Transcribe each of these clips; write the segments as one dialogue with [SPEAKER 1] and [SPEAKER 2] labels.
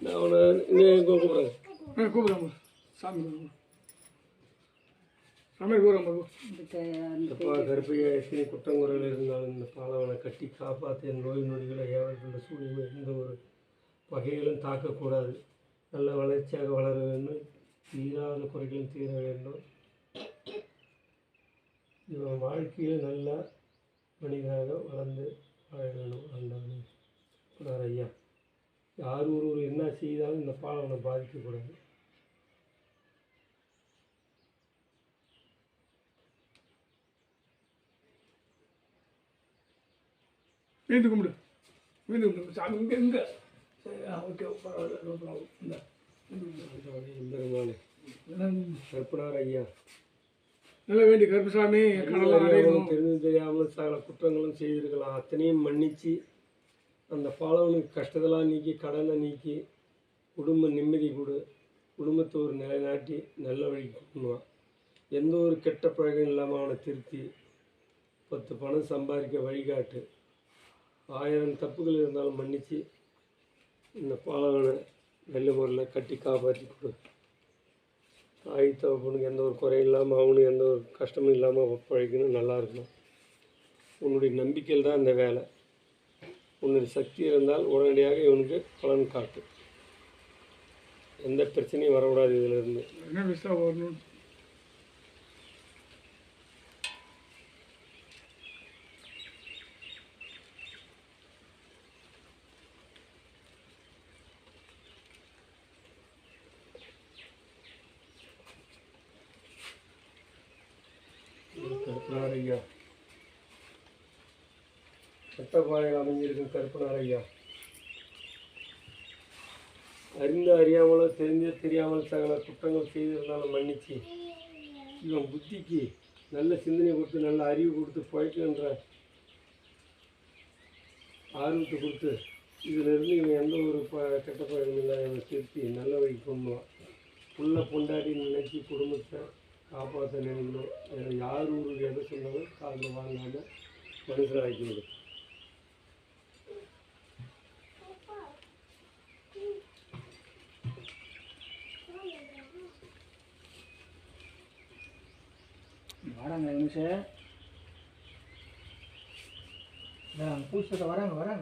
[SPEAKER 1] நான் அவனை கூப்பிட்றேன் சாமி அப்பா கருப்பையா எத்தனை குற்றங்குறைகள் இருந்தாலும் இந்த பாலவனை கட்டி காப்பாற்ற நோய் நொடிகளை ஏவல்கின்ற சூழ்நிலை எந்த ஒரு வகையிலும் தாக்கக்கூடாது. நல்ல வளர்ச்சியாக வளர வேண்டும். தீராத குறைகளும் தீர வேண்டும். இவன் வாழ்க்கையில் நல்ல மனிதனாக வளர்ந்து வாழ வேண்டும். அந்த ஐயா யார் ஒரு என்ன செய்தாலும் இந்த பாலவனை பாதிக்கக்கூடாது. வீந்து கும்பிடு சாமி இங்கே ஓகே பரவாயில்ல. கருப்பனார் ஐயா நல்ல வேண்டிய கருப்பசாமி தெரிந்து தெரியாமல் சகல குற்றங்களும் செய்திருக்கலாம். அத்தனையும் மன்னித்து அந்த பாலவனுக்கு கஷ்டத்தெல்லாம் நீக்கி கடனை நீக்கி குடும்ப நிம்மதி கொடு, குடும்பத்தை ஒரு நிலைநாட்டி நல்ல வழிக்கு பண்ணுவான். எந்த ஒரு கெட்ட பழக்கம் இல்லாமல் அவனை திருத்தி 10 பணம் சம்பாதிக்க வழிகாட்டு. 1000 தப்புகள் இருந்தாலும் மன்னித்து இந்த பாலவனை நல்ல முறையில் கட்டி காப்பாற்றி கொடு. தாய் தகப்பனுக்கு எந்த ஒரு குறையும் இல்லாமல் அவனுக்கு எந்த ஒரு கஷ்டமும் இல்லாமல் பழக்கணும், நல்லா இருக்கணும். உன்னுடைய நம்பிக்கையில் தான் இந்த வேலை. உன்னுடைய சக்தி இருந்தால் உடனடியாக இவனுக்கு பலன் காட்டு. எந்த பிரச்சனையும் வரக்கூடாது. இதிலிருந்து என்ன விசா வரணும். கருப்பனார் ஐயா சட்டப்பாறையில் அமைஞ்சிருக்கும் கருப்பனார் ஐயா அறிந்து அறியாமலோ தெரிஞ்ச தெரியாமல் சகல குற்றங்கள் செய்திருந்தாலும் மன்னிச்சு இவன் புத்திக்கு நல்ல சிந்தனை கொடுத்து நல்ல அறிவு கொடுத்து பழக்குன்ற ஆர்வத்தை கொடுத்து இதிலிருந்து இவன் எந்த ஒரு கெட்ட பழக்கம் இல்லை இவன் திருத்தி நல்ல வழி கொண்டுவான். புள்ள பொண்டாடி நினைச்சி குடும்பத்தை காப்பாற்ற நினைக்கணும். வேறு யார் ஊருக்கு எதை சொன்னாலும் காதில் வாங்காமல் மனுஷன் ஆக்கிவிடும்.
[SPEAKER 2] வராங்க நிமிஷம் பூசத்தை வராங்க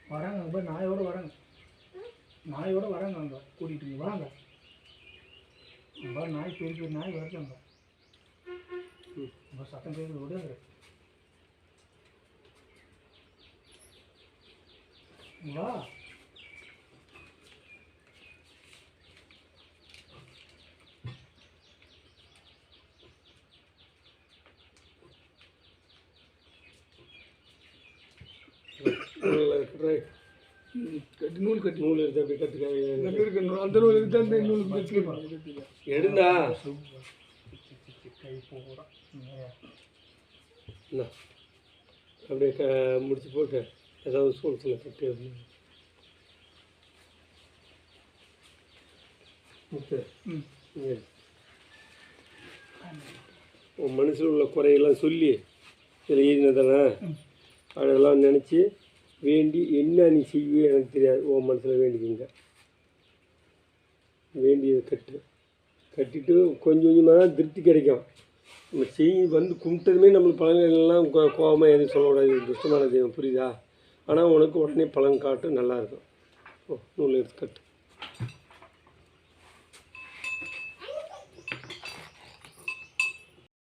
[SPEAKER 2] இப்போ நாயோடு வராங்க அங்கே கூட்டிகிட்டு வராங்க. நாய் பெரிய நாய் வருதாங்க. ரொம்ப சத்தம் பேர் விடுங்க. வா
[SPEAKER 1] நூல் எடுத்து அப்படி கட்டுக்க
[SPEAKER 2] அந்த நூல் எடுத்து அந்த நூல்
[SPEAKER 1] எடுந்தா
[SPEAKER 2] கை போகிறோம்
[SPEAKER 1] அப்படியே முடிச்சு போட்டு ஏதாவது சூழ்ச்சியில் கட்டி உன் மனசில் உள்ள குறையெல்லாம் சொல்லி இதில் எழுதினதானே அதெல்லாம் நினச்சி வேண்டி என்ன நீ செய்வே எனக்கு தெரியாது. உன் மனசில் வேண்டிக்கிங்க. வேண்டியதை கட்டிட்டு கொஞ்சம் கொஞ்சமாக தான் திருப்தி கிடைக்கும். நம்ம வந்து கும்பிட்டதுமே நம்மளுக்கு பழங்கள்லாம் கோபமாக எதுவும் சொல்லக்கூடாது. துஷ்டமான தெய்வம் புரியுதா? ஆனால் உனக்கு உடனே பலன் காட்டு நல்லாயிருக்கும். நூல் எடுத்து கட்டு.